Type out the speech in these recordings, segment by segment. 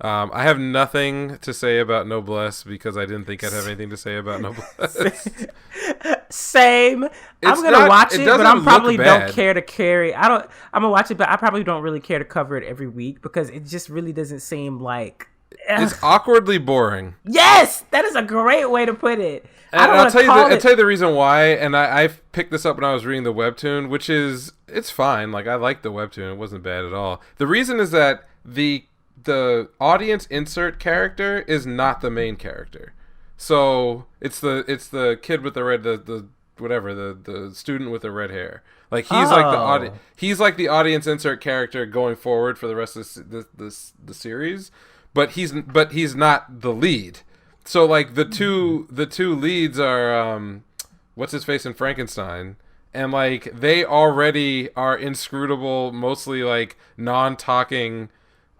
I have nothing to say about Noblesse because I didn't think I'd have anything to say about Noblesse. Same. I'm gonna watch it, but I'm probably don't care to carry. I'm gonna watch it, but I probably don't really care to cover it every week because it just really doesn't seem like it's awkwardly boring. Yes, that is a great way to put it. And I'll tell you the reason why. And I picked this up when I was reading the webtoon, which is it's fine. Like I liked the webtoon; it wasn't bad at all. The reason is that the audience insert character is not the main character. So it's the kid with the red the student with the red hair. Like he's like the audience insert character going forward for the rest of the series, but he's not the lead. So like the two leads are what's his face in Frankenstein, and like they already are inscrutable, mostly like non-talking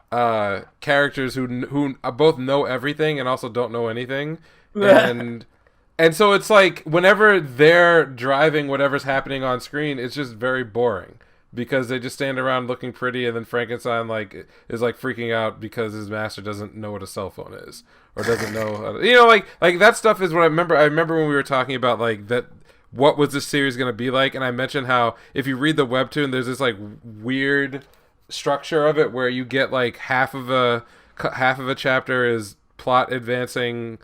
characters who both know everything and also don't know anything. And so it's like whenever they're driving whatever's happening on screen, it's just very boring because they just stand around looking pretty, and then Frankenstein is freaking out because his master doesn't know what a cell phone is or doesn't know how to, like that stuff is what I remember. I remember when we were talking about like that. What was this series going to be like? And I mentioned how if you read the webtoon, there's this like weird structure of it where you get like half of a chapter is plot advancing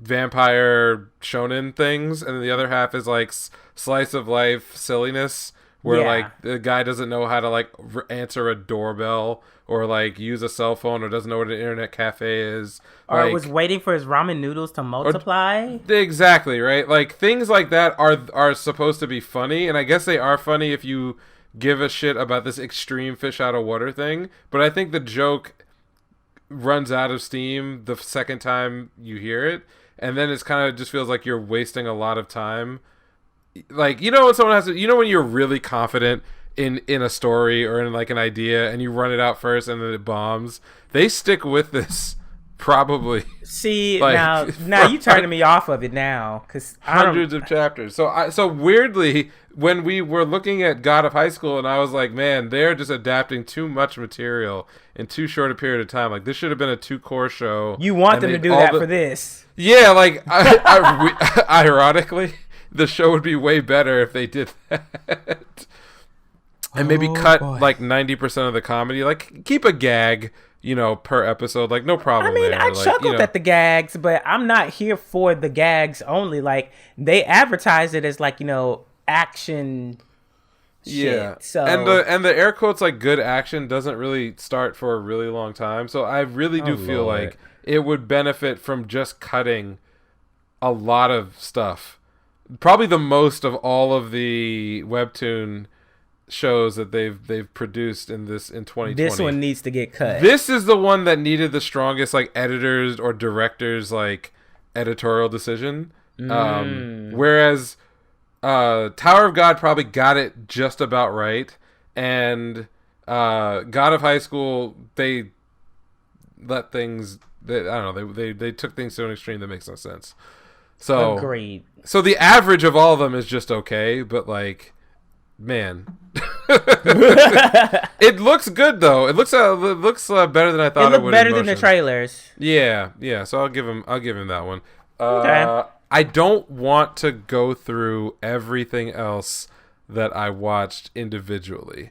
vampire shonen things, and then the other half is like slice of life silliness where like the guy doesn't know how to like answer a doorbell or like use a cell phone or doesn't know what an internet cafe is or was waiting for his ramen noodles to multiply. Exactly, right? Like things like that are supposed to be funny, and I guess they are funny if you give a shit about this extreme fish out of water thing, but I think the joke runs out of steam the second time you hear it, and then it's kind of just feels like you're wasting a lot of time. Like, when someone has to, when you're really confident in a story or in like an idea and you run it out first and then it bombs, they stick with this probably. See, like, now you turning me off of it now because hundreds of chapters. So weirdly, when we were looking at God of High School, and I was like, man, they're just adapting too much material in too short a period of time. Like this should have been a 2-core show. You want them to do that for this? Yeah, like ironically, the show would be way better if they did that. And maybe cut like 90% of the comedy. Like keep a gag, per episode. Like no problem. I mean, there. I chuckled at the gags, but I'm not here for the gags only. Like they advertise it as like action. Yeah. Shit, so and the air quotes like good action doesn't really start for a really long time. So I really do feel like it would benefit from just cutting a lot of stuff. Probably the most of all of the webtoon shows that they've produced in 2020. This one needs to get cut. This is the one that needed the strongest like editors or directors like editorial decision. Whereas Tower of God probably got it just about right, and God of High School they let things. I don't know. They took things to an extreme that makes no sense. So agreed. So the average of all of them is just okay, but like, man, it looks good though. It looks better than I thought it would. Better than the trailers. Yeah. So I'll give him that one. Okay. I don't want to go through everything else that I watched individually.